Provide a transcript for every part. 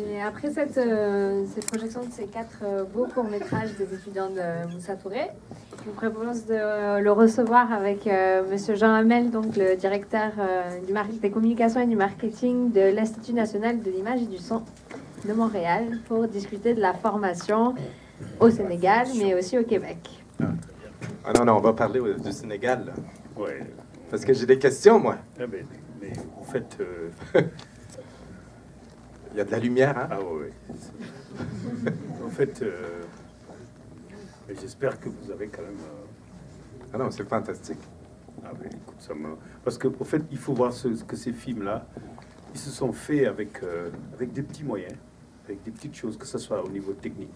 Et après cette projection de ces 4 beaux courts-métrages des étudiants de Moussa Touré, je vous propose de le recevoir avec Monsieur Jean Hamel, donc le directeur des communications et du marketing de l'Institut national de l'image et du son de Montréal, pour discuter de la formation au Sénégal, mais aussi au Québec. Ah non, non, on va parler du Sénégal, là. Ouais. Parce que j'ai des questions, moi. Ah ben, mais en fait... Il y a de la lumière, hein? Ah oui. En fait, j'espère que vous avez quand même... Ah non, c'est fantastique. Ah ben, écoute, ça me... Parce qu'en fait, il faut voir que ces films-là, ils se sont faits avec des petits moyens, avec des petites choses, que ce soit au niveau technique.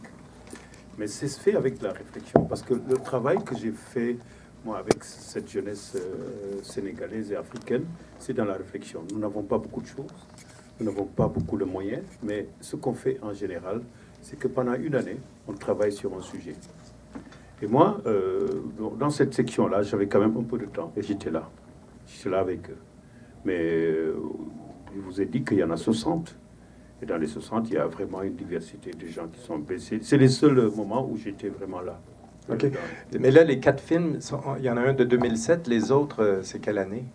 Mais c'est fait avec de la réflexion. Parce que le travail que j'ai fait, moi, avec cette jeunesse sénégalaise et africaine, c'est dans la réflexion. Nous n'avons pas beaucoup de choses. Nous n'avons pas beaucoup de moyens, mais ce qu'on fait en général, c'est que pendant une année, on travaille sur un sujet. Et moi, dans cette section-là, j'avais quand même un peu de temps, et j'étais là. J'étais là avec eux. Mais je vous ai dit qu'il y en a 60. Et dans les 60, il y a vraiment une diversité de gens qui sont baissés. C'est les seuls moments où j'étais vraiment là. OK. Mais là, les 4 films, il y en a un de 2007, les autres, c'est quelle année?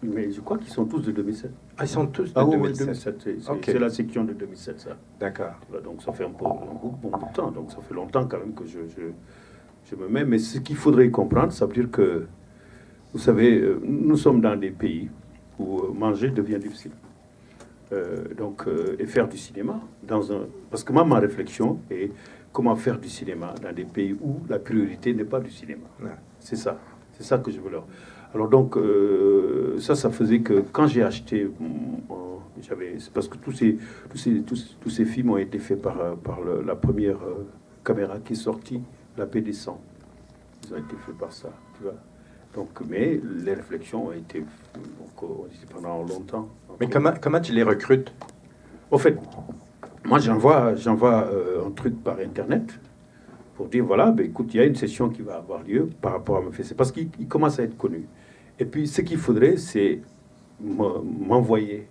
Mais je crois qu'ils sont tous de 2007. Ah, ils sont tous de oui, 2007. C'est la section de 2007, ça. D'accord. Donc ça fait un bon bout de temps. Donc ça fait longtemps quand même que je me mets. Mais ce qu'il faudrait comprendre, ça veut dire que, vous savez, nous sommes dans des pays où manger devient difficile. Et faire du cinéma parce que moi, ma réflexion est comment faire du cinéma dans des pays où la priorité n'est pas du cinéma. C'est ça que je veux leur... Alors donc, ça faisait que quand j'ai acheté, c'est parce que tous ces films ont été faits par la première caméra qui est sortie, la PD100. Ils ont été faits par ça, tu vois. Donc, mais les réflexions ont été pendant longtemps. Mais comment tu les recrutes? Au fait, moi j'envoie un truc par Internet pour dire, voilà, ben, écoute, il y a une session qui va avoir lieu par rapport à me faire. C'est parce qu'il commence à être connu. Et puis, ce qu'il faudrait, c'est m'envoyer,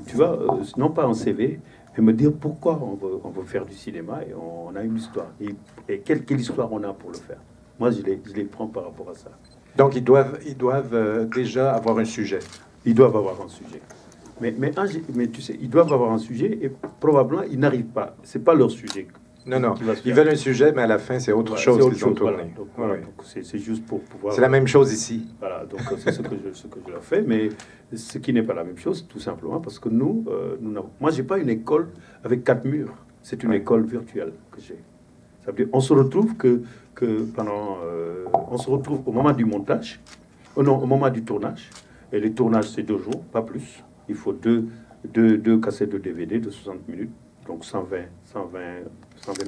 tu vois, non pas un CV, mais me dire pourquoi on veut faire du cinéma et on a une histoire. Et quelle histoire on a pour le faire. Moi, je les prends par rapport à ça. Donc, ils doivent déjà avoir un sujet. Ils doivent avoir un sujet. Mais tu sais, ils doivent avoir un sujet et probablement, ils n'arrivent pas. C'est pas leur sujet. Non. Ils veulent un sujet, mais à la fin, c'est autre chose qu'ils ont tourné. Voilà. Donc, c'est juste pour pouvoir... C'est la même chose ici. Voilà, donc c'est ce que je leur fais, mais ce qui n'est pas la même chose, tout simplement, parce que nous n'avons... Moi, j'ai pas une école avec 4 murs. C'est une école virtuelle que j'ai. Ça veut dire, on se retrouve on se retrouve au moment du montage, au moment du tournage, et les tournages, c'est 2 jours, pas plus. Il faut deux cassettes de DVD de 60 minutes, donc 120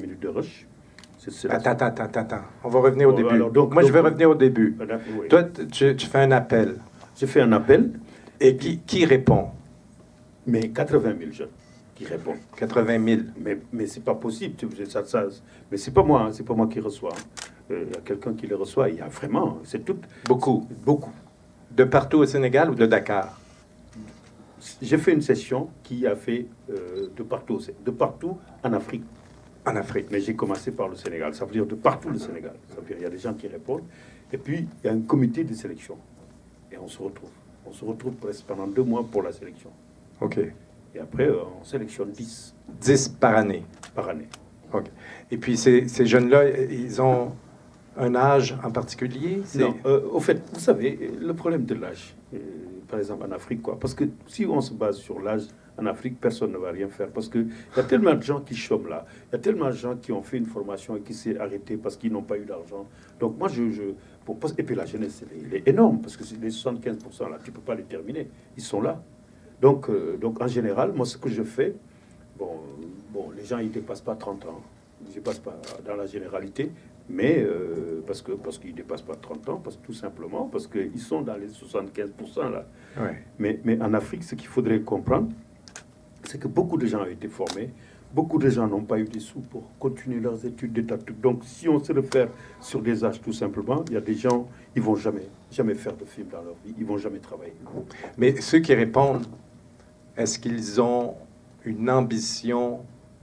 minutes de rush. Attends. On va revenir au début. Alors, je vais revenir au début. Oui. Toi, tu fais un appel. J'ai fait un appel. Et qui répond? Mais 80 000 jeunes qui répondent. 80 000. Mais c'est pas possible. Mais c'est pas moi. C'est pas moi qui reçois. Il y a quelqu'un qui les reçoit. Il y a vraiment... C'est tout... Beaucoup. De partout au Sénégal ou de Dakar? J'ai fait une session qui a fait de partout en Afrique. En Afrique. Mais j'ai commencé par le Sénégal. Ça veut dire de partout le Sénégal. Ça veut dire il y a des gens qui répondent. Et puis, il y a un comité de sélection. Et on se retrouve. On se retrouve presque pendant 2 mois pour la sélection. OK. Et après, on sélectionne 10. 10 par année? Par année. OK. Et puis, ces jeunes-là, ils ont un âge en particulier? Non. Au fait, vous savez, le problème de l'âge, par exemple en Afrique, quoi. Parce que si on se base sur l'âge, en Afrique, personne ne va rien faire. Parce qu'il y a tellement de gens qui chôment là. Il y a tellement de gens qui ont fait une formation et qui s'est arrêté parce qu'ils n'ont pas eu d'argent. Donc moi, et puis la jeunesse, elle est énorme. Parce que les 75% là, tu ne peux pas les terminer. Ils sont là. Donc en général, moi, ce que je fais, bon, les gens, ils ne dépassent pas 30 ans. Ils ne dépassent pas dans la généralité. Mais parce qu'ils ne dépassent pas 30 ans, tout simplement, parce qu'ils sont dans les 75% là. Ouais. Mais en Afrique, ce qu'il faudrait comprendre, c'est que beaucoup de gens ont été formés, beaucoup de gens n'ont pas eu des sous pour continuer leurs études d'état. Donc, si on se réfère sur des âges, tout simplement, il y a des gens, ils vont jamais faire de film dans leur vie, ils vont jamais travailler. Mais ceux qui répondent, est-ce qu'ils ont une ambition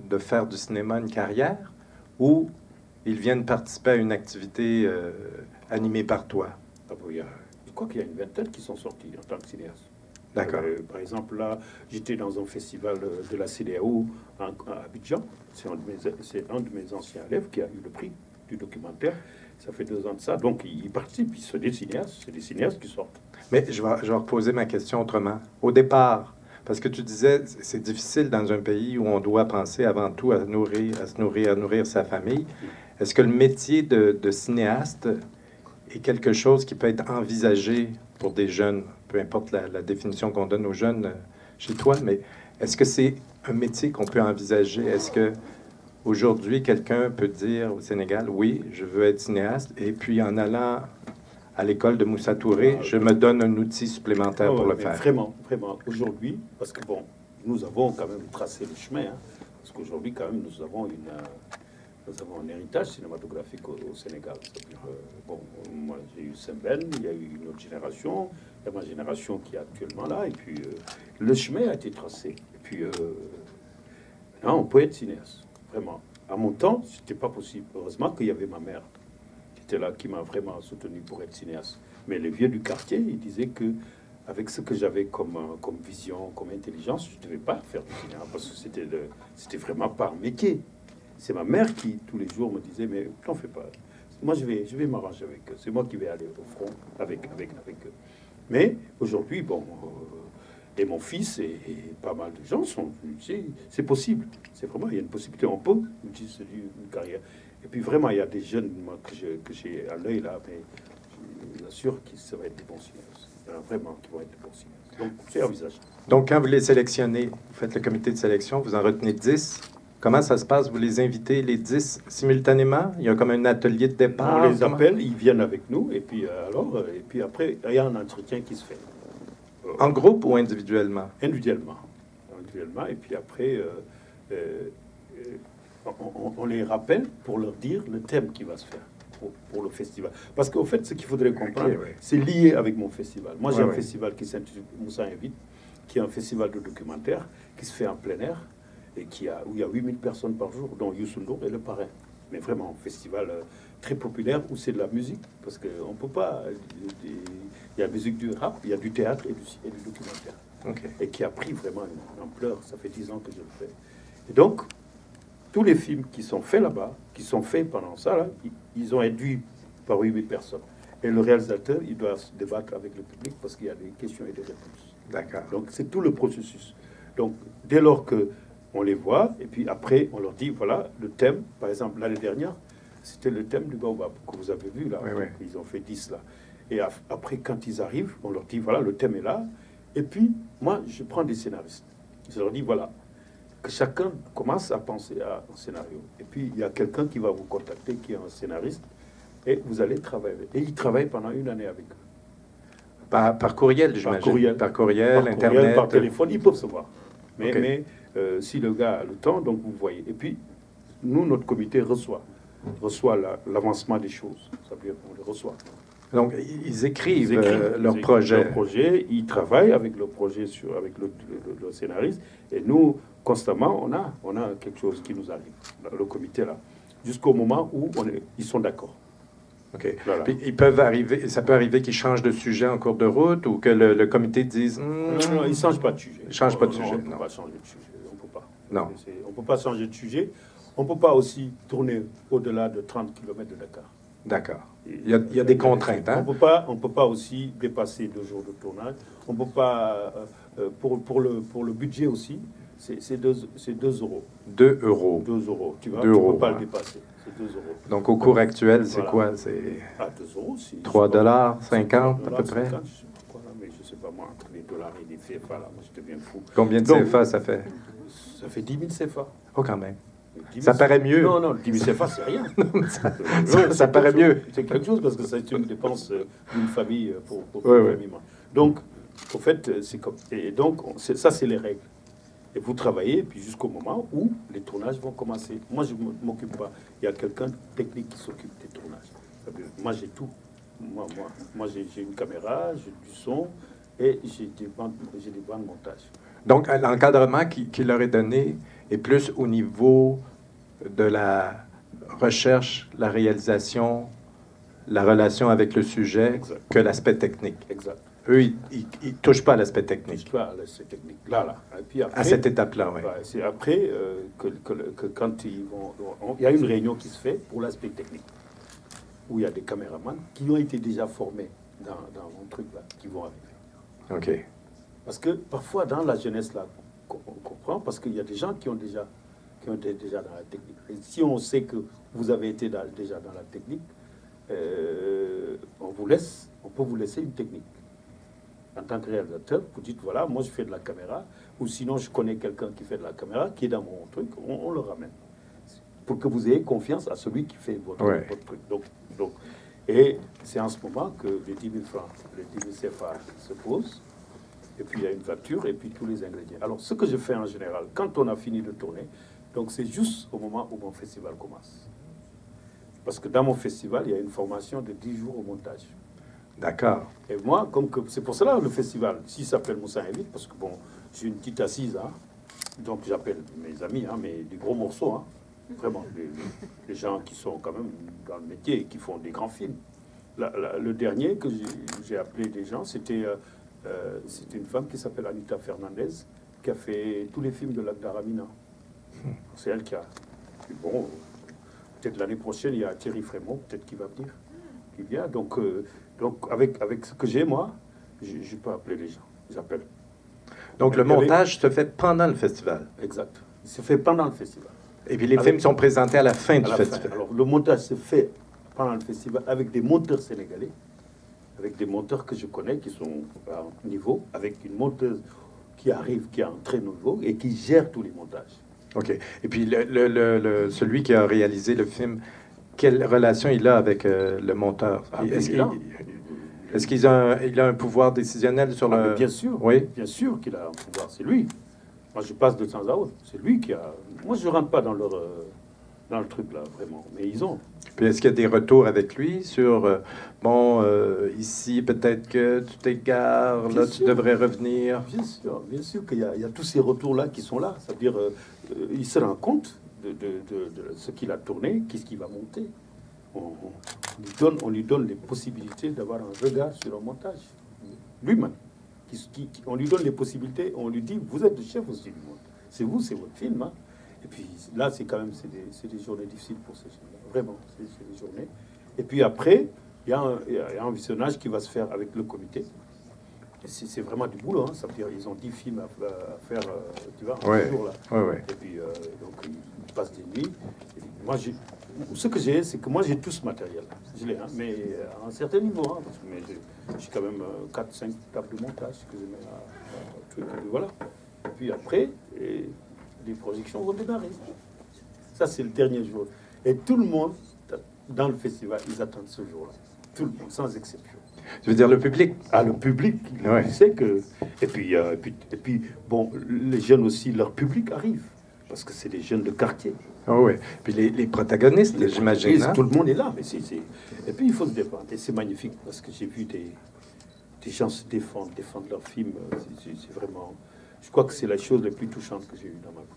de faire du cinéma une carrière ou ils viennent participer à une activité animée par toi? Ah bon, je crois qu'il y a une vingtaine qui sont sortis en tant que cinéastes. D'accord. Par exemple, là, j'étais dans un festival de la CEDEAO à Abidjan. C'est un de mes anciens élèves qui a eu le prix du documentaire. Ça fait 2 ans de ça. Donc, ils participent. Ils sont des cinéastes. C'est des cinéastes qui sortent. Mais je vais reposer ma question autrement. Au départ, parce que tu disais, c'est difficile dans un pays où on doit penser avant tout à nourrir sa famille. Est-ce que le métier de cinéaste est quelque chose qui peut être envisagé pour des jeunes, peu importe la définition qu'on donne aux jeunes chez toi, mais est-ce que c'est un métier qu'on peut envisager? Est-ce que aujourd'hui quelqu'un peut dire au Sénégal, oui, je veux être cinéaste, et puis en allant à l'école de Moussa Touré, je me donne un outil supplémentaire pour le faire? Vraiment, vraiment. Aujourd'hui, parce que bon, nous avons quand même tracé le chemin, hein, parce qu'aujourd'hui, quand même, nous avons un héritage cinématographique au Sénégal. C'est-à-dire, bon, moi, j'ai eu Sembène, il y a eu une autre génération, il y a ma génération qui est actuellement là, et puis le chemin a été tracé. Et puis, non, on peut être cinéaste, vraiment. À mon temps, c'était pas possible. Heureusement qu'il y avait ma mère qui était là, qui m'a vraiment soutenu pour être cinéaste. Mais les vieux du quartier, ils disaient que avec ce que j'avais comme vision, comme intelligence, je ne devais pas faire du cinéma, parce que c'était vraiment par métier. C'est ma mère qui, tous les jours, me disait, mais t'en fais pas. Moi, je vais m'arranger avec eux. C'est moi qui vais aller au front avec eux. Mais aujourd'hui, bon, et mon fils et pas mal de gens sont... C'est possible. C'est vraiment, il y a une possibilité. On peut utiliser une carrière. Et puis vraiment, il y a des jeunes moi, que j'ai à l'œil là, mais je vous assure que ça va être des bons cinéastes. Il y en a vraiment qui vont être des bons cinéastes. Donc, c'est envisageable. Donc, quand vous les sélectionnez, vous faites le comité de sélection, vous en retenez 10. Comment ça se passe? Vous les invitez, les 10, simultanément? Il y a comme un atelier de départ? On les appelle, ils viennent avec nous, et puis et puis après, il y a un entretien qui se fait. En groupe ou individuellement? Individuellement. Et puis après, on les rappelle pour leur dire le thème qui va se faire pour le festival. Parce qu'au fait, ce qu'il faudrait comprendre, c'est lié avec mon festival. Moi, j'ai un festival qui s'intitule Moussa Invite, qui est un festival de documentaire qui se fait en plein air, et où il y a 8000 personnes par jour, dont Youssou N'Dour est le parrain. Mais vraiment, un festival très populaire où c'est de la musique, parce qu'on ne peut pas... Il y a la musique du rap, il y a du théâtre et du documentaire. Et qui a pris vraiment une ampleur. Ça fait 10 ans que je le fais. Et donc, tous les films qui sont faits là-bas, qui sont faits pendant ça, là, ils ont induit par 8000 personnes. Et le réalisateur, il doit se débattre avec le public parce qu'il y a des questions et des réponses. D'accord. Donc, c'est tout le processus. Donc, dès lors que on les voit, et puis après, on leur dit, voilà, le thème, par exemple, l'année dernière, c'était le thème du Baobab, que vous avez vu, là. Ils ont fait 10, là. Et après, quand ils arrivent, on leur dit, voilà, le thème est là. Et puis, moi, je prends des scénaristes. Je leur dis, voilà, que chacun commence à penser à un scénario. Et puis, il y a quelqu'un qui va vous contacter, qui est un scénariste, et vous allez travailler avec. Et ils travaillent pendant 1 année avec eux. Par courriel, j'imagine. Par courriel, Internet. Par téléphone, ils peuvent se voir. Mais si le gars a le temps, donc vous voyez. Et puis, nous, notre comité reçoit l'avancement des choses. Ça veut dire qu'on les reçoit. Donc, ils écrivent leur projet. Ils travaillent avec le projet, avec le scénariste. Et nous, constamment, on a quelque chose qui nous arrive, le comité là, jusqu'au moment où ils sont d'accord. OK. Voilà. Puis ça peut arriver qu'ils changent de sujet en cours de route ou que le comité dise... Non, ils ne changent pas de sujet. Ils ne changent pas de sujet. On ne peut pas changer de sujet. On ne peut pas. Non. On ne peut pas changer de sujet. On ne peut pas aussi tourner au-delà de 30 km de Dakar. D'accord. Il y a des contraintes. Hein? On ne peut pas aussi dépasser 2 jours de tournage. On ne peut pas... pour le budget aussi, c'est 2 euros. 2 euros. 2 euros. Tu ne peux pas le dépasser. C'est 2 euros. Donc, au cours actuel, c'est quoi? C'est 2 euros. 3 $, 50 à peu près? 50, mais je ne sais pas, moi, entre les dollars et les CFA, là, moi, j'étais bien fou. Combien de CFA ça fait? Ça fait 10 000 CFA. Oh, quand même. Ça paraît mieux. Non, 10 000 CFA, c'est rien. ça paraît mieux. C'est quelque chose parce que c'est une dépense d'une famille pour une famille. Donc, au fait, c'est comme... Et donc, ça, c'est les règles. Et vous travaillez, puis jusqu'au moment où les tournages vont commencer. Moi, je ne m'occupe pas. Il y a quelqu'un de technique qui s'occupe des tournages. Moi, j'ai tout. Moi j'ai une caméra, j'ai du son et j'ai des bandes de montage. Donc, l'encadrement qui leur est donné est plus au niveau de la recherche, la réalisation, la relation avec le sujet, Exact. que l'aspect technique. Exact. Eux, ils ne touchent pas à l'aspect technique. L'histoire, c'est technique. Là. Et puis après, À cette étape-là, oui. ouais, c'est après que quand ils vont... Il y a une réunion qui se fait pour l'aspect technique, où il y a des caméramans qui ont été déjà formés dans mon truc là, qui vont arriver. OK. Parce que parfois, dans la jeunesse là, on comprend, parce qu'il y a des gens qui été déjà dans la technique. Et si on sait que vous avez été déjà dans la technique, on peut vous laisser une technique. En tant que réalisateur, vous dites, voilà, moi je fais de la caméra, ou sinon je connais quelqu'un qui fait de la caméra, qui est dans mon truc, on le ramène. Pour que vous ayez confiance à celui qui fait votre truc. Donc, et c'est en ce moment que les 10 000 francs, les 10 000 CFA se posent, et puis il y a une voiture, et puis tous les ingrédients. Alors, ce que je fais en général, quand on a fini de tourner, donc c'est juste au moment où mon festival commence. Parce que dans mon festival, il y a une formation de 10 jours au montage. D'accord. Et moi, c'est pour cela le festival, s'il s'appelle Moussa Invite, parce que bon, j'ai une petite assise, hein, donc j'appelle mes amis, hein, mais des gros morceaux, hein, vraiment, les gens qui sont quand même dans le métier et qui font des grands films. Le dernier que j'ai appelé des gens, c'était une femme qui s'appelle Anita Fernandez, qui a fait tous les films de Lac d'Aramina. C'est elle qui a... Puis bon, peut-être l'année prochaine, il y a Thierry Frémont, peut-être qui va venir, qui vient. Donc avec ce que j'ai, moi, je peux appeler les gens. J'appelle. Donc, le montage se fait pendant le festival. Exact. Il se fait pendant le festival. Et puis, les films sont présentés à la fin du festival. Alors, le montage se fait pendant le festival avec des monteurs sénégalais, avec des monteurs que je connais qui sont à niveau, avec une monteuse qui arrive, qui est en très nouveau et qui gère tous les montages. OK. Et puis, celui qui a réalisé le film, quelle relation il a avec le monteur? Est-ce qu'il a un pouvoir décisionnel sur le... Bien sûr, oui? Bien sûr qu'il a un pouvoir. C'est lui. Moi, je passe de temps à autre. C'est lui qui a... Moi, je ne rentre pas dans le truc, là, vraiment. Mais ils ont... Puis est-ce qu'il y a des retours avec lui sur... ici, peut-être que tu t'égares, là, tu devrais revenir? Bien sûr qu'il y a tous ces retours-là qui sont là. C'est-à-dire, il se rend compte de ce qu'il a tourné, qu'est-ce qu'il va monter. On lui donne les possibilités d'avoir un regard sur un montage. Lui-même. On lui donne les possibilités, on lui dit, vous êtes le chef aussi du monde. C'est vous, c'est votre film. Hein. Et puis là, c'est quand même des journées difficiles pour ces gens-là. Vraiment, c'est des journées. Et puis après, il y a un visionnage qui va se faire avec le comité. C'est vraiment du boulot. Hein. Ça veut dire ils ont 10 films à faire, tu vois, en jour là. Ouais. Et puis, donc, ils passent des nuits. Et moi, ce que j'ai, c'est que moi, j'ai tout ce matériel. Je l'ai, hein, mais à un certain niveau. Hein, parce que j'ai quand même 4-5 tables de montage que je mets à truc. Voilà. Et puis après, les projections vont démarrer. Ça, c'est le dernier jour. Et tout le monde, dans le festival, ils attendent ce jour-là. Tout le monde, sans exception. Tu veux dire le public? Ah, le public, il sait que... Et puis, bon, les jeunes aussi, leur public arrive. Parce que c'est des jeunes de quartier. Oh oui. Puis les protagonistes, j'imagine. Hein? Tout le monde est là. Mais Et puis, il faut se défendre. Et c'est magnifique, parce que j'ai vu des gens se défendre leurs films. C'est vraiment... Je crois que c'est la chose la plus touchante que j'ai eue dans ma vie.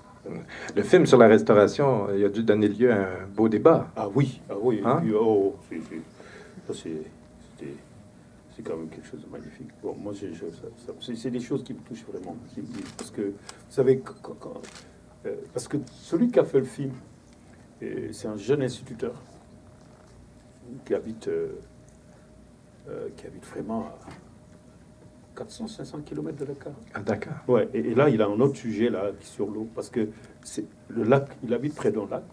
Le film sur la restauration, il a dû donner lieu à un beau débat. Ah oui. Hein? Et puis, c'est quand même quelque chose de magnifique. Bon, moi, c'est des choses qui me touchent vraiment. Parce que, vous savez, parce que celui qui a fait le film, c'est un jeune instituteur qui habite vraiment à 400-500 km de Dakar. Ah, d'accord. Ouais, et là, il a un autre sujet là, qui est sur l'eau, parce que c'est le lac, il habite près d'un lac.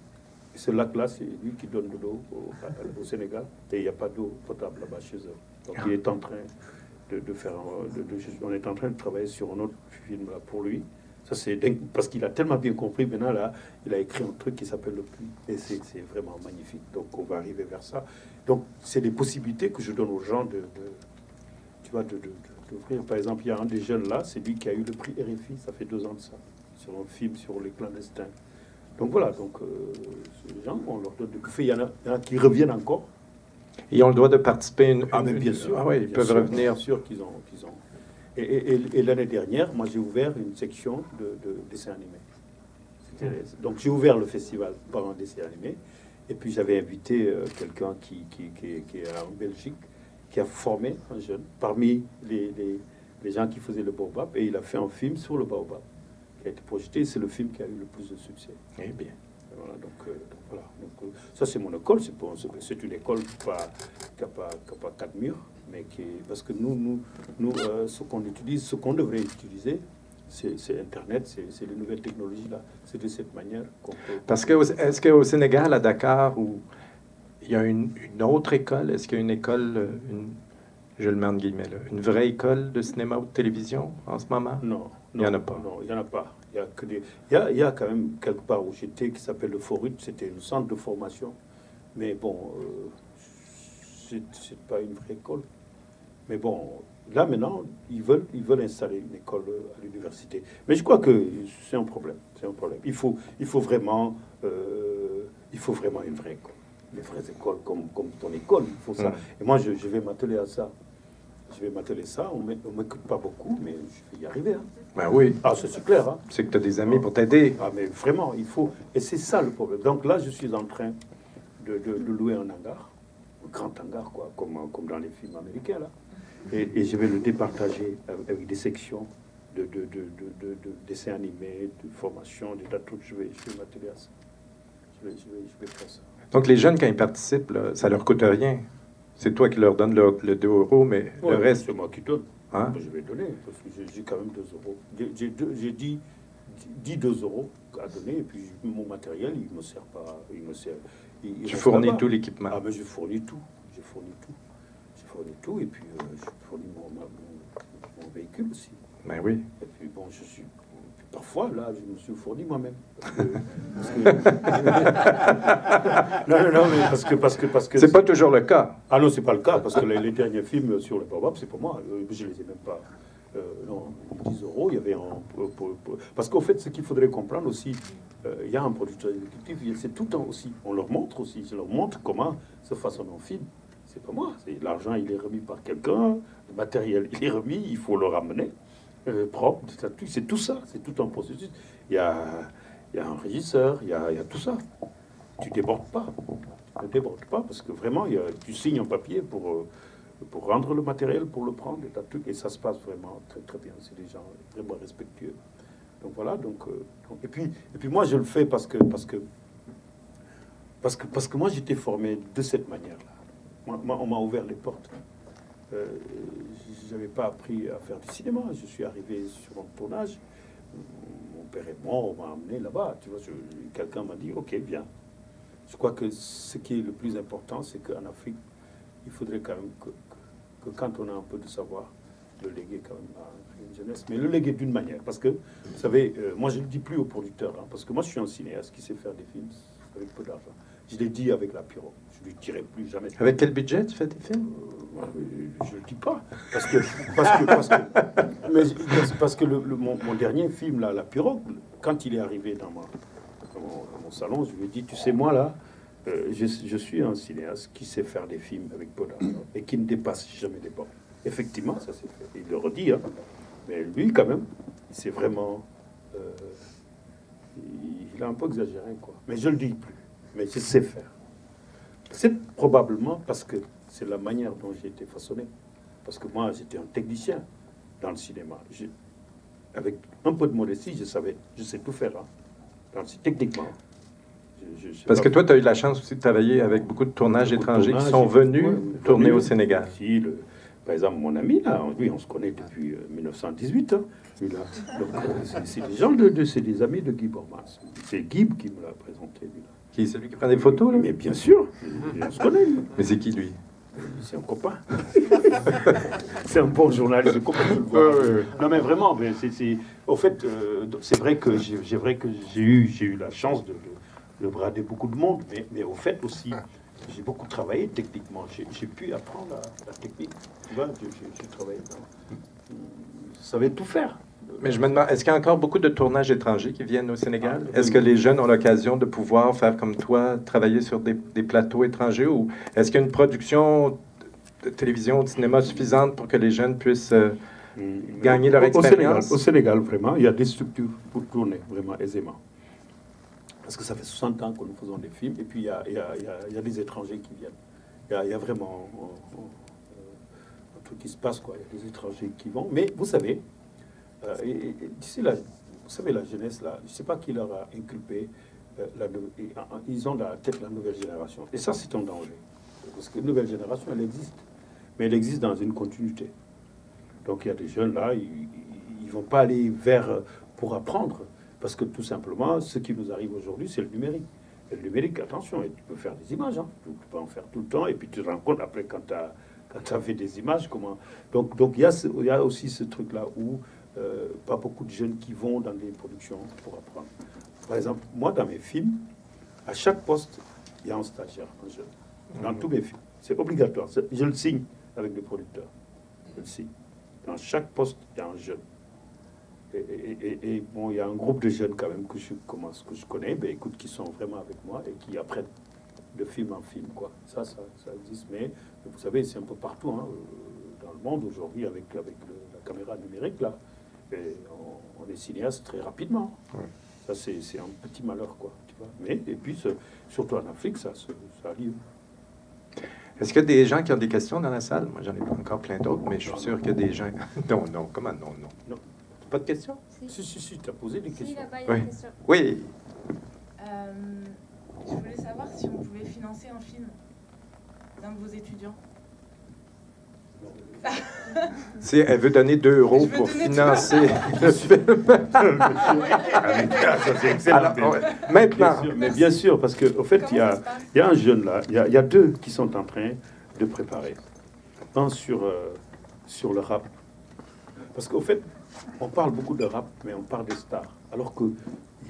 Et ce lac-là, c'est lui qui donne de l'eau au Sénégal. Et il n'y a pas d'eau potable là-bas chez eux. Donc il est en train de faire... on est en train de travailler sur un autre film là, pour lui. Ça, c'est dingue, parce qu'il a tellement bien compris. Maintenant, là, il a écrit un truc qui s'appelle Le Puits. Et c'est vraiment magnifique. Donc on va arriver vers ça. Donc c'est des possibilités que je donne aux gens d'ouvrir. Par exemple, il y a un des jeunes là, c'est lui qui a eu le prix RFI, ça fait 2 ans de ça, sur un film sur les clandestins. Donc voilà, ces gens, on leur donne du fait. Il y en a qui reviennent encore. Ils ont le droit de participer. Mais bien sûr. Ah oui, ils peuvent revenir. Bien sûr qu'ils ont. Et l'année dernière, moi, j'ai ouvert une section de dessins animés. Donc, j'ai ouvert le festival par un dessin animé. Et puis, j'avais invité quelqu'un qui est en Belgique, qui a formé un jeune parmi les gens qui faisaient le baobab. Et il a fait un film sur le baobab qui a été projeté. C'est le film qui a eu le plus de succès. Eh bien. Voilà, voilà. Ça, c'est mon école. C'est une école qui n'a pas quatre murs. Mais parce que nous ce qu'on utilise, ce qu'on devrait utiliser, c'est Internet, c'est les nouvelles technologies là. C'est de cette manière qu'on peut... Parce que est-ce qu'au Sénégal, à Dakar, où il y a une autre école, est-ce qu'il y a une école, je le mets en guillemets, là, une vraie école de cinéma ou de télévision en ce moment? Non. Il n'y en a pas. Non, il n'y en a pas. Il y a quand même quelque part où j'étais qui s'appelle le Forut, c'était un centre de formation. Mais bon, c'est pas une vraie école. Mais bon, là maintenant, ils veulent installer une école à l'université. Mais je crois que c'est un problème. C'est un problème. Il faut vraiment une vraie école. Des vraies écoles comme ton école, il faut ça. Et moi, je vais m'atteler à ça. Je vais m'atteler ça. On ne m'écoute pas beaucoup, mais je vais y arriver. Hein. Ben oui. Ah, ça c'est clair. Hein. C'est que tu as des amis pour t'aider. Ah, mais vraiment, il faut. Et c'est ça le problème. Donc là, je suis en train de louer un hangar, un grand hangar, quoi, comme dans les films américains, là. Et je vais le départager avec des sections de dessins animés, de formation, des tas de trucs. Je vais m'atteler à ça. Je vais faire ça. Donc, les jeunes, quand ils participent, là, ça leur coûte rien. C'est toi qui leur donnes le 2 euros, mais le reste... C'est moi qui donne. Hein? Je vais donner, parce que j'ai quand même 2 euros. J'ai dit 2 euros à donner, et puis mon matériel, il ne me sert pas. Tu fournis tout l'équipement. Ah, mais je fournis tout. Je fournis tout, et puis je fournis mon véhicule aussi. Ben oui. Et puis bon, parfois, là, je me suis fourni moi-même. Non, mais parce que... C'est pas toujours le cas. Ah non, c'est pas le cas, parce que les derniers films sur le baobab, c'est pour moi. Je les ai même pas... non, 10 euros, il y avait parce qu'au fait, ce qu'il faudrait comprendre aussi, il y a un producteur exécutif, c'est tout le temps aussi. On leur montre aussi, je leur montre comment se façonne un film. C'est pas moi. L'argent, il est remis par quelqu'un, le matériel, il est remis, il faut le ramener. Propre, c'est tout ça, c'est tout un processus. Il y a un régisseur, il y a tout ça. Tu débordes pas. Tu ne débordes pas parce que vraiment, tu signes un papier pour rendre le matériel, pour le prendre, et ça se passe vraiment très très bien. C'est des gens vraiment respectueux. Donc voilà. Et puis moi, je le fais parce que moi, j'étais formé de cette manière-là. Moi, on m'a ouvert les portes. Je n'avais pas appris à faire du cinéma. Je suis arrivé sur un tournage. Mon père est mort, on m'a amené là-bas. Tu vois, quelqu'un m'a dit, OK, viens. Je crois que ce qui est le plus important, c'est qu'en Afrique, il faudrait quand même que quand on a un peu de savoir, le léguer quand même à une jeunesse. Mais le léguer d'une manière. Parce que, vous savez, moi, je ne le dis plus aux producteurs. Hein, parce que moi, je suis un cinéaste qui sait faire des films avec peu d'argent. Je l'ai dit avec la pirogue. Je ne lui dirai plus jamais. Avec quel budget tu fais tes films? Je ne le dis pas. Parce que mon dernier film, là, La Pirogue, quand il est arrivé dans mon salon, je lui ai dit, tu sais, moi, là, je suis un cinéaste qui sait faire des films avec peu d'argent et qui ne dépasse jamais les bornes. Effectivement, ça s'est fait. Il le redit, hein. Mais lui, quand même, c'est vraiment... il a un peu exagéré, quoi. Mais je ne le dis plus. Mais je sais faire. C'est probablement parce que c'est la manière dont j'ai été façonné. Parce que moi, j'étais un technicien dans le cinéma. Avec un peu de modestie, je sais tout faire. Hein. Techniquement. Parce que toi, tu as eu la chance aussi de travailler avec beaucoup de tournages étrangers qui sont venus tourner au Sénégal. Par exemple, mon ami, là, lui, on se connaît depuis 1918. Hein, lui, là. Donc, c'est des gens, c'est des amis de Guy Bormas. C'est Guy qui me l'a présenté, lui, là. Qui est celui qui prend des photos, là? Mais bien sûr, on se connaît, lui. Mais c'est qui, lui? C'est un copain. C'est un bon journaliste, Non, mais vraiment, au fait, c'est vrai que j'ai eu la chance de brader beaucoup de monde, mais au fait aussi, j'ai beaucoup travaillé techniquement. J'ai pu apprendre la technique. Tu vois, j'ai travaillé. Je savais tout faire. Mais je me demande, est-ce qu'il y a encore beaucoup de tournages étrangers qui viennent au Sénégal? Est-ce que les jeunes ont l'occasion de pouvoir faire comme toi, travailler sur des plateaux étrangers? Ou est-ce qu'il y a une production de télévision, de cinéma suffisante pour que les jeunes puissent gagner leur expérience? Au Sénégal, vraiment, il y a des structures pour tourner vraiment aisément. Parce que ça fait 60 ans que nous faisons des films, et puis il y a des étrangers qui viennent. Il y a vraiment un truc qui se passe, quoi. Il y a des étrangers qui vont. Mais vous savez, d'ici là, vous savez, la jeunesse, là, je ne sais pas qui leur a inculpé, ils ont dans la tête la nouvelle génération. Et ça, c'est un danger. Parce que la nouvelle génération, elle existe. Mais elle existe dans une continuité. Donc il y a des jeunes là, ils ne vont pas aller vers pour apprendre. Parce que tout simplement, ce qui nous arrive aujourd'hui, c'est le numérique. Et le numérique, attention, et tu peux faire des images, hein, tu peux en faire tout le temps, et puis tu te rends compte après quand tu as fait des images, comment... Donc il y a aussi ce truc-là où pas beaucoup de jeunes qui vont dans des productions pour apprendre. Par exemple, moi, dans mes films, à chaque poste, il y a un stagiaire, un jeune. Dans tous mes films. C'est obligatoire. Je le signe avec le producteur. Je le signe. Dans chaque poste, il y a un jeune. Et bon, il y a un groupe de jeunes quand même que je connais, ben, écoute, qui sont vraiment avec moi et qui apprennent de film en film, quoi. Ça existe. Mais vous savez, c'est un peu partout hein, dans le monde aujourd'hui avec la caméra numérique, là. Et on est cinéaste très rapidement. Ouais. Ça, c'est un petit malheur, quoi. Tu vois. Mais, et puis, surtout en Afrique, ça arrive. Est-ce qu'il y a des gens qui ont des questions dans la salle? Moi, j'en ai encore plein d'autres, mais je suis sûr qu'il y a des gens... Non, comment non? Pas de questions? Si, tu as posé des questions. Là-bas, il y a une question. Oui. Je voulais savoir si on pouvait financer un film d'un de vos étudiants. Si elle veut donner 2 € pour financer le film. Ça, c'est excellent. Alors, maintenant. Bien sûr, parce qu'au fait, il y a un jeune là, il y a 2 qui sont en train de préparer. Un sur le rap. Parce qu'au fait, on parle beaucoup de rap, mais on parle des stars. Alors qu'il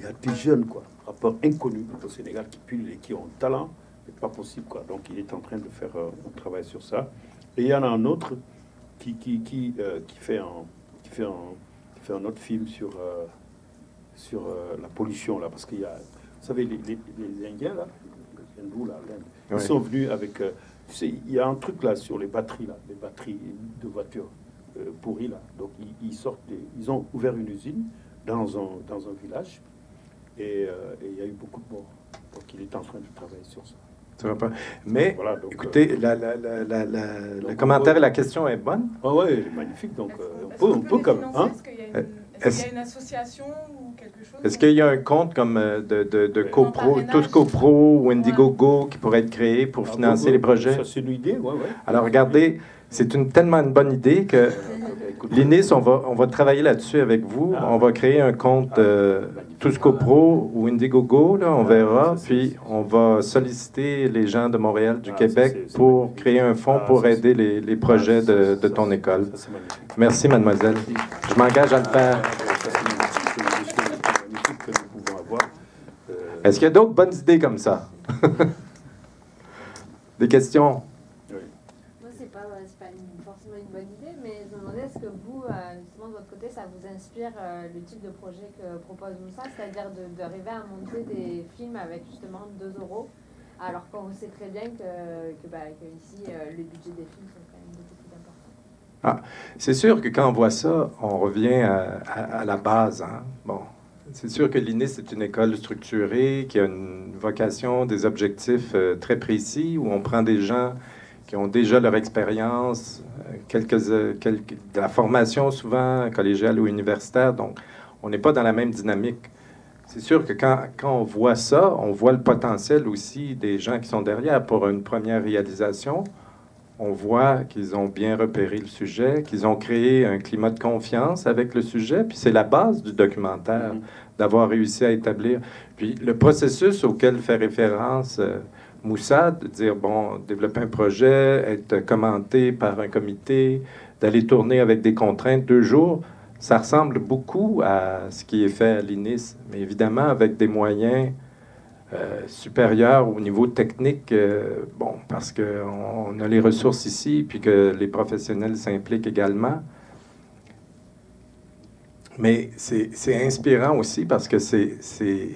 y a des jeunes, quoi, rappeurs inconnus au Sénégal qui pullent et qui ont un talent, c'est pas possible, quoi. Donc il est en train de faire un travail sur ça. Et il y en a un autre qui fait un autre film sur la pollution, là. Parce qu'il y a, vous savez, les Indiens, là, les hindous, là, ils sont venus avec... tu sais, il y a un truc, là, sur les batteries de voitures. Pourris là, donc ils ont ouvert une usine dans un village et il y a eu beaucoup de morts. Donc il est en train de travailler sur ça. Ça va pas. Mais voilà, donc, écoutez, le commentaire et la question est bonne. Ah ouais, elle est magnifique. Donc on peut comme. Hein? Est-ce qu'il y a une association ou quelque chose? Est-ce qu'il y a un compte comme de CoPro, Tous CoPro ou Indiegogo qui pourrait être créé pour financer les projets? Ça c'est une idée, ouais. Alors regardez. C'est tellement une bonne idée que l'INIS, on va travailler là-dessus avec vous. On va créer un compte Tous CoPro ou Indiegogo, là, on verra. Puis on va solliciter les gens de Montréal, du Québec, pour créer un fonds pour aider les projets de ton école. Merci, mademoiselle. Je m'engage à le faire. Est-ce qu'il y a d'autres bonnes idées comme ça? Des questions? Mais je me demandais, est-ce que vous, justement, de votre côté, ça vous inspire le type de projet que propose Moussa, c'est-à-dire d'arriver à monter des films avec justement 2 €, alors qu'on sait très bien que ici, le budget des films sont quand même beaucoup plus importants. C'est sûr que quand on voit ça, on revient à la base. Hein? Bon, c'est sûr que l'INIS est une école structurée, qui a une vocation, des objectifs très précis, où on prend des gens qui ont déjà leur expérience, de la formation souvent collégiale ou universitaire, donc on n'est pas dans la même dynamique. C'est sûr que quand on voit ça, on voit le potentiel aussi des gens qui sont derrière pour une première réalisation. On voit qu'ils ont bien repéré le sujet, qu'ils ont créé un climat de confiance avec le sujet, puis c'est la base du documentaire, d'avoir réussi à établir. Puis le processus auquel fait référence... Moussa, de dire, bon, développer un projet, être commenté par un comité, d'aller tourner avec des contraintes 2 jours, ça ressemble beaucoup à ce qui est fait à l'INIS, mais évidemment avec des moyens supérieurs au niveau technique, bon, parce qu'on a les ressources ici, puis que les professionnels s'impliquent également. Mais c'est inspirant aussi parce que c'est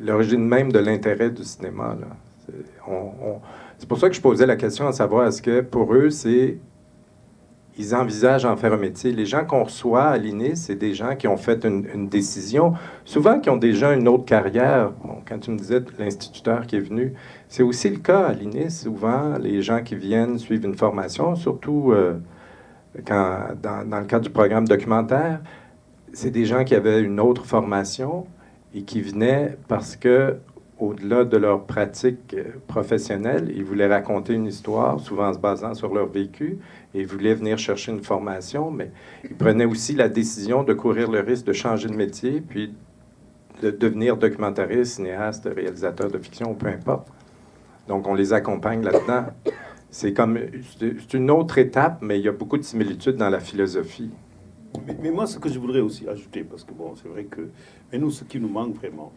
l'origine même de l'intérêt du cinéma, là. C'est pour ça que je posais la question à savoir est-ce que pour eux, c'est ils envisagent en faire un métier. Les gens qu'on reçoit à l'INIS, c'est des gens qui ont fait une décision, souvent qui ont déjà une autre carrière. Bon, quand tu me disais l'instituteur qui est venu, c'est aussi le cas à l'INIS. Souvent, les gens qui viennent suivent une formation, surtout dans le cadre du programme documentaire, c'est des gens qui avaient une autre formation et qui venaient parce que, au-delà de leur pratique professionnelle, ils voulaient raconter une histoire, souvent en se basant sur leur vécu, et ils voulaient venir chercher une formation, mais ils prenaient aussi la décision de courir le risque de changer de métier, puis de devenir documentariste, cinéaste, réalisateur de fiction, peu importe. Donc, on les accompagne là-dedans. C'est une autre étape, mais il y a beaucoup de similitudes dans la philosophie. Mais moi, ce que je voudrais aussi ajouter, parce que bon, c'est vrai que... Mais nous, ce qui nous manque vraiment,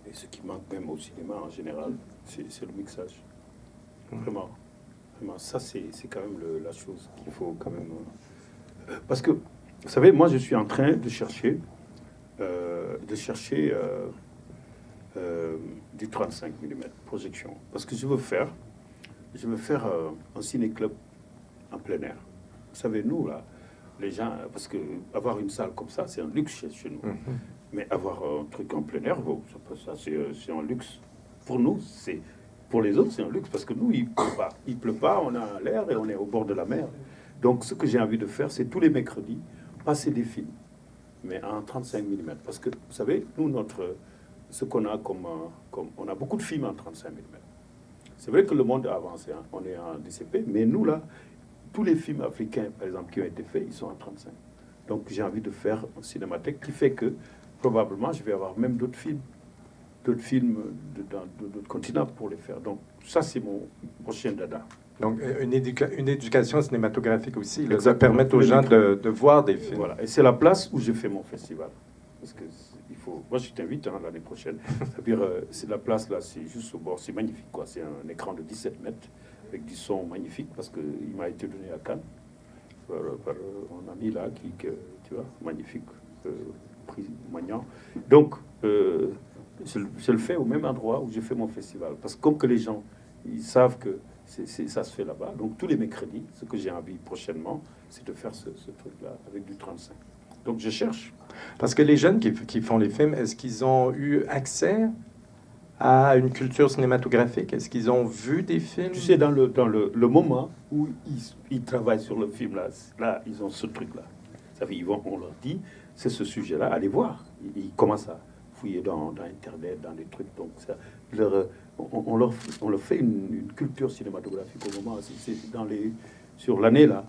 et ce qui manque même au cinéma en général, c'est le mixage. Vraiment. Vraiment. Ça, c'est quand même la chose qu'il faut quand même... Parce que, vous savez, moi, je suis en train de chercher du 35 mm projection. Parce que je veux faire un ciné-club en plein air. Vous savez, nous, là, les gens... Parce que avoir une salle comme ça, c'est un luxe chez nous. Mais avoir un truc en plein air, bon, ça c'est un luxe. Pour nous, pour les autres, c'est un luxe. Parce que nous, il pleut pas. Il pleut pas, on a l'air et on est au bord de la mer. Donc, ce que j'ai envie de faire, c'est tous les mercredis, passer des films. Mais en 35 mm. Parce que, vous savez, nous, ce qu'on a comme... On a beaucoup de films en 35 mm. C'est vrai que le monde a avancé, hein. On est en DCP, mais nous, là, tous les films africains, par exemple, qui ont été faits, ils sont en 35. Donc, j'ai envie de faire un cinémathèque qui fait que, probablement, je vais avoir même d'autres films d'autres continents pour les faire. Donc, ça, c'est mon prochain dada. Donc, une éducation cinématographique aussi, là, ça permet aux gens de voir des films. Voilà, et c'est la place où je fais mon festival. Parce que moi, je t'invite l'année prochaine. C'est-à-dire, c'est la place, là, c'est juste au bord, c'est magnifique, quoi. C'est un écran de 17 mètres, avec du son magnifique, parce qu'il m'a été donné à Cannes, par un ami, là, tu vois, magnifique, prix Magnan. Donc, je le fais au même endroit où je fais mon festival. Parce que comme que les gens, ils savent que ça se fait là-bas, donc tous les mercredis, ce que j'ai envie prochainement, c'est de faire ce truc-là avec du 35. Donc je cherche. Parce que les jeunes qui font les films, est-ce qu'ils ont eu accès à une culture cinématographique? Est-ce qu'ils ont vu des films? Tu sais, dans le moment où ils travaillent sur le film, là ils ont ce truc-là. Ça fait, on leur dit, c'est ce sujet-là, allez voir. Ils commencent à fouiller dans Internet, dans des trucs. Donc, ça, on leur fait une culture cinématographique au moment. Sur l'année, là,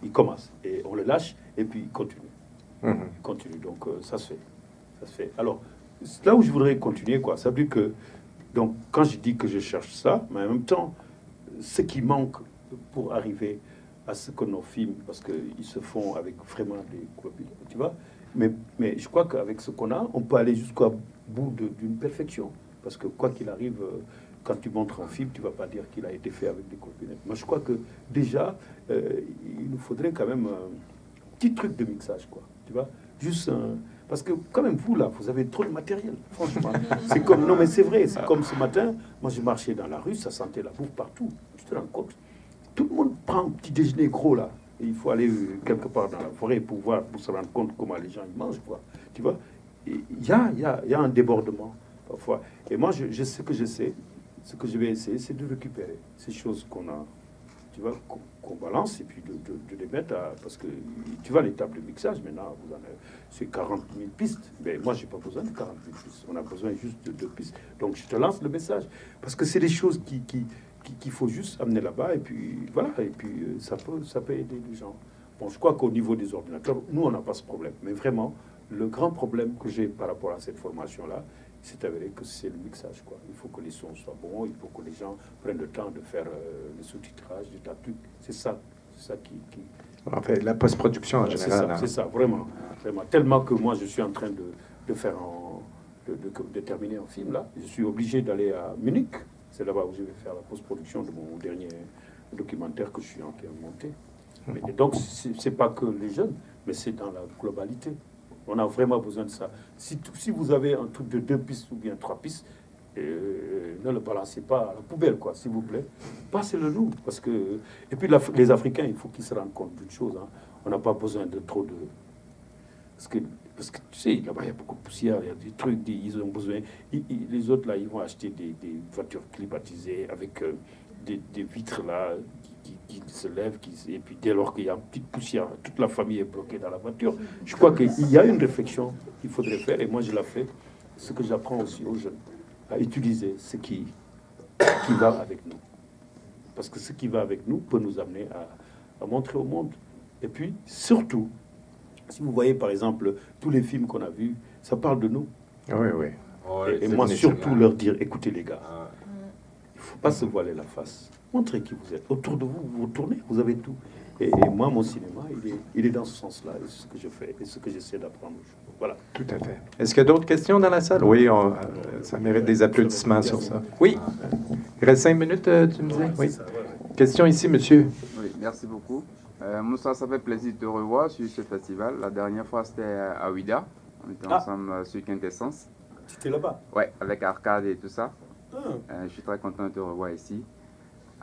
ils commencent. Et on le lâche, et puis ils continuent. Ils continuent. Donc, ça se fait. Ça se fait. Alors, là où je voudrais continuer, quoi, ça veut dire que, donc, quand je dis que je cherche ça, mais en même temps, ce qui manque pour arriver à ce que nos films, parce qu'ils se font avec vraiment des copies, tu vois. Mais je crois qu'avec ce qu'on a, on peut aller jusqu'au bout d'une perfection. Parce que quoi qu'il arrive, quand tu montres un film, tu vas pas dire qu'il a été fait avec des copinettes. Moi, je crois que déjà, il nous faudrait quand même un petit truc de mixage, quoi. Tu vois, juste parce que quand même, vous, là, vous avez trop de matériel, franchement. C'est comme... Non, mais c'est vrai, c'est comme ce matin, moi, je marchais dans la rue, ça sentait la bouffe partout. Tu te rends compte? Tout le monde prend un petit déjeuner gros, là. Et il faut aller quelque part dans la forêt pour se rendre compte comment les gens ils mangent, quoi. Tu vois, il y a un débordement, parfois. Et moi, je sais que ce que je vais essayer, c'est de récupérer ces choses qu'on a, tu vois, qu'on balance, et puis de les mettre à... Parce que, tu vois, les tables de mixage, maintenant, c'est 40 000 pistes. Mais moi, j'ai pas besoin de 40 000 pistes. On a besoin juste de 2 pistes. Donc, je te lance le message. Parce que c'est des choses qu'il faut juste amener là-bas, et puis voilà, et puis ça peut aider les gens. Bon, je crois qu'au niveau des ordinateurs, nous, on n'a pas ce problème. Mais vraiment, le grand problème que j'ai par rapport à cette formation-là, c'est avéré que c'est le mixage, quoi. Il faut que les sons soient bons, il faut que les gens prennent le temps de faire le sous-titrage, des tas de trucs. C'est ça qui... En fait, la post-production en général. C'est ça, vraiment. Tellement que moi, je suis en train de faire de terminer un film, là. Je suis obligé d'aller à Munich. C'est là-bas où je vais faire la post-production de mon dernier documentaire que je suis en train de monter. Et donc, c'est pas que les jeunes, mais c'est dans la globalité. On a vraiment besoin de ça. Si vous avez un truc de 2 pistes ou bien 3 pistes, Ne le balancez pas à la poubelle, quoi, s'il vous plaît. Passez-le nous. Parce que... Et puis les Africains, il faut qu'ils se rendent compte d'une chose. Hein. On n'a pas besoin de trop de... Parce que tu sais, là-bas, il y a beaucoup de poussière, il y a des trucs, ils ont besoin... les autres, là, ils vont acheter des voitures climatisées avec des vitres, là, qui se lèvent. Et puis, dès lors qu'il y a une petite poussière, toute la famille est bloquée dans la voiture. Je crois qu'il y a une réflexion qu'il faudrait faire, et moi, je la fais. Ce que j'apprends aussi aux jeunes, à utiliser ce qui va avec nous. Parce que ce qui va avec nous peut nous amener à montrer au monde. Et puis, surtout, si vous voyez, par exemple, tous les films qu'on a vus, ça parle de nous. Oui, oui. Et moi, surtout, leur dire, écoutez les gars, il ne faut pas se voiler la face. Montrez qui vous êtes. Autour de vous, vous vous tournez, vous avez tout. Et moi, mon cinéma, il est dans ce sens-là. Et c'est ce que je fais et ce que j'essaie d'apprendre. Voilà. Tout à fait. Est-ce qu'il y a d'autres questions dans la salle? Oui, ça mérite des applaudissements sur ça. Oui. Il reste 5 minutes, tu me disais? Oui. Question ici, monsieur. Oui, merci beaucoup. Moussa, ça fait plaisir de te revoir sur ce festival. La dernière fois, c'était à Ouida. On était ensemble sur Quintessence. Tu étais là-bas? Oui, avec Arcade et tout ça. Je suis très content de te revoir ici.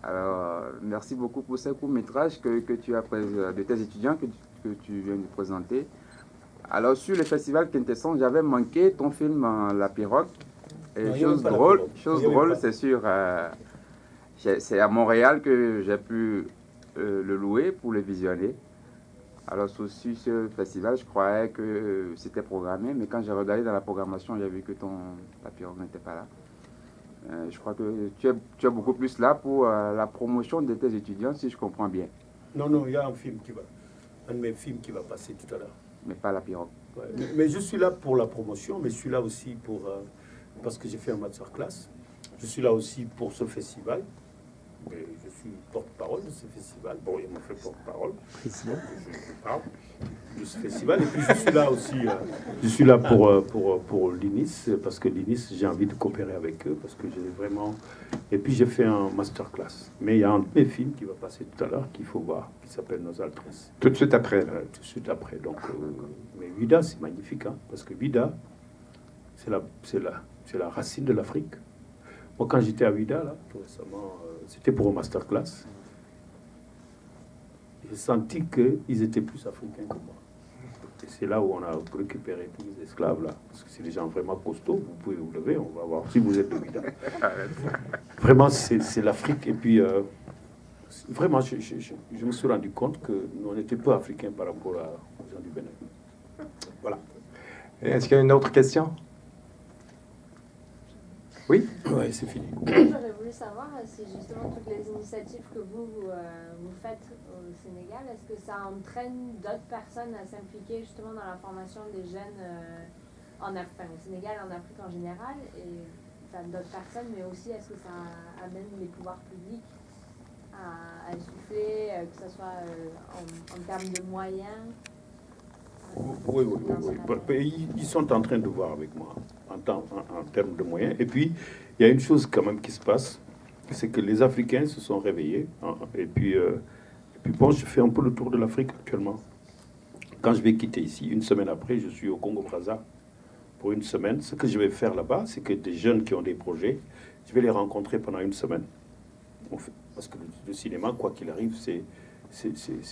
Alors, merci beaucoup pour ce court-métrage que tu as de tes étudiants que tu viens de présenter. Alors, sur le festival Quintessence, j'avais manqué ton film La Pirogue. Et non, chose drôle, c'est sûr, c'est à Montréal que j'ai pu le louer pour le visionner. Alors, sur ce festival, je croyais que c'était programmé, mais quand j'ai regardé dans la programmation, j'ai vu que La Pirogue n'était pas là. Je crois que tu es beaucoup plus là pour la promotion de tes étudiants, si je comprends bien. Non, il y a un de mes films qui va passer tout à l'heure. Mais pas La Pirogue. Ouais, mais je suis là pour la promotion, mais je suis là aussi parce que j'ai fait un masterclass. Je suis là aussi pour ce festival. Mais je suis porte-parole de ce festival. Bon, il m'a fait porte-parole. Je parle de ce festival. Et puis je suis là aussi. Je suis là pour l'INIS, parce que l'INIS, j'ai envie de coopérer avec eux, parce que j'ai vraiment. Et puis j'ai fait un masterclass. Mais il y a un de mes films qui va passer tout à l'heure qu'il faut voir, qui s'appelle Nos Altresses. Tout de suite après. Tout de suite après. Donc, mais Vida, c'est magnifique, hein, parce que Vida, c'est la racine de l'Afrique. Moi, quand j'étais à Ouida, là, tout récemment, c'était pour un masterclass. J'ai senti qu'ils étaient plus africains que moi. Et c'est là où on a récupéré tous les esclaves, là. Parce que c'est des gens vraiment costauds. Vous pouvez vous lever, on va voir si vous êtes de Ouida. Vraiment, c'est l'Afrique. Et puis, vraiment, je me suis rendu compte que nous, on était peu africains par rapport aux gens du Bénin. Voilà. Est-ce qu'il y a une autre question? Oui? Oui, c'est fini. J'aurais voulu savoir si justement toutes les initiatives que vous faites au Sénégal, est-ce que ça entraîne d'autres personnes à s'impliquer justement dans la formation des jeunes au Sénégal, en Afrique en général, et d'autres personnes, mais aussi est-ce que ça amène les pouvoirs publics à essouffler, que ce soit en termes de moyens? Oui. Ils sont en train de voir avec moi en termes de moyens. Et puis, il y a une chose quand même qui se passe, c'est que les Africains se sont réveillés. Hein, et puis bon, je fais un peu le tour de l'Afrique actuellement. Quand je vais quitter ici, une semaine après, je suis au Congo-Brazza pour une semaine. Ce que je vais faire là-bas, c'est que des jeunes qui ont des projets, je vais les rencontrer pendant une semaine. Parce que le cinéma, quoi qu'il arrive, c'est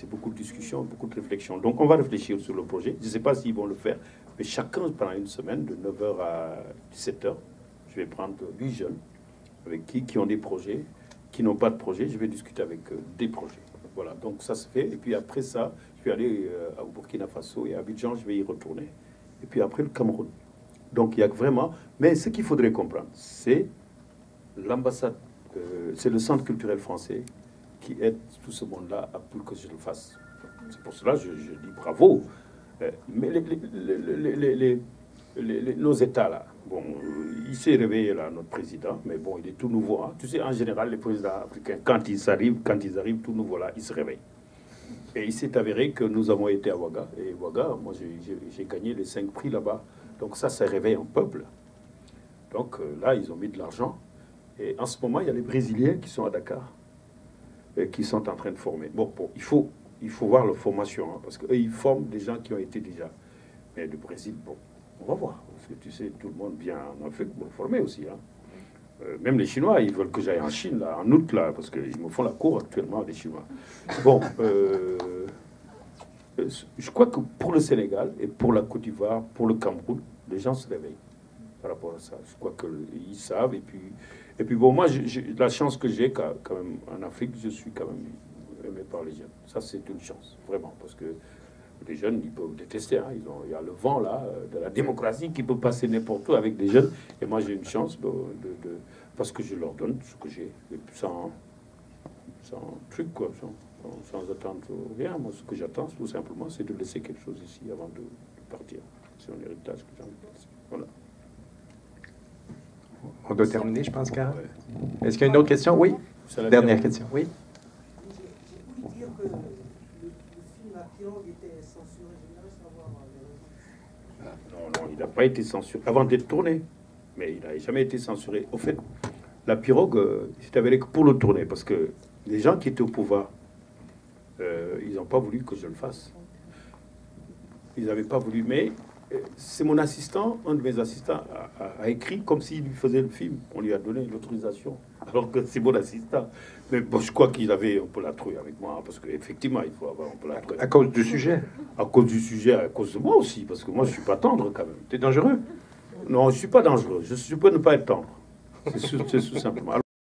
beaucoup de discussions, beaucoup de réflexions. Donc, on va réfléchir sur le projet. Je ne sais pas s'ils vont le faire, mais chacun, pendant une semaine, de 9h à 17h, je vais prendre 8 jeunes avec qui ont des projets, qui n'ont pas de projet. Je vais discuter avec des projets. Voilà, donc ça se fait. Et puis après ça, je vais aller au Burkina Faso et à Abidjan, je vais y retourner. Et puis après, le Cameroun. Donc, il y a vraiment... Mais ce qu'il faudrait comprendre, c'est l'ambassade, c'est le Centre culturel français qui aide tout ce monde-là à pour que je le fasse. C'est pour cela que je dis bravo. Mais nos États, là, bon, il s'est réveillé, là, notre président, mais bon, il est tout nouveau. Hein. Tu sais, en général, les présidents africains, quand ils arrivent tout nouveau, là, ils se réveillent. Et il s'est avéré que nous avons été à Ouaga. Et Ouaga, moi, j'ai gagné les 5 prix là-bas. Donc ça réveille un peuple. Donc là, ils ont mis de l'argent. Et en ce moment, il y a les Brésiliens qui sont à Dakar. Qui sont en train de former. Bon, il faut voir leur formation, hein, parce qu'eux, ils forment des gens qui ont été déjà. Mais le Brésil, bon, on va voir. Parce que tu sais, tout le monde vient en Afrique pour le former aussi. Hein. Même les Chinois, ils veulent que j'aille en Chine, là, en août, là, parce qu'ils me font la cour actuellement, les Chinois. Bon, je crois que pour le Sénégal et pour la Côte d'Ivoire, pour le Cameroun, les gens se réveillent par rapport à ça. Je crois qu'ils savent. Et puis bon, moi, la chance que j'ai quand même en Afrique, je suis quand même aimé par les jeunes. Ça, c'est une chance, vraiment, parce que les jeunes, ils peuvent détester. Hein. Il y a le vent, là, de la démocratie qui peut passer n'importe où avec des jeunes. Et moi, j'ai une chance parce que je leur donne ce que j'ai, sans truc, quoi, sans attendre rien. Moi, ce que j'attends, tout simplement, c'est de laisser quelque chose ici avant de partir. C'est un héritage que j'ai envie de laisser. Voilà. On doit terminer, je pense, Cara. Ouais. Est-ce qu'il y a une autre question? Oui. C'est la Dernière question. Oui. J'ai voulu dire que le film La Pirogue était censuré. J'aimerais savoir les raisons. Non, il n'a pas été censuré avant d'être tourné, mais il n'a jamais été censuré. Au fait, La Pirogue, c'est avéré que pour le tourner, parce que les gens qui étaient au pouvoir, ils n'ont pas voulu que je le fasse. Ils n'avaient pas voulu, mais c'est mon assistant, un de mes assistants, a écrit comme s'il lui faisait le film. On lui a donné l'autorisation, alors que c'est mon assistant. Mais bon, je crois qu'il avait un peu la trouille avec moi, parce qu'effectivement, il faut avoir un peu la trouille. À cause du sujet. À cause du sujet, à cause de moi aussi, parce que moi, je suis pas tendre quand même. T'es dangereux. Non, je suis pas dangereux. Je peux ne pas être tendre. C'est tout simplement. Alors,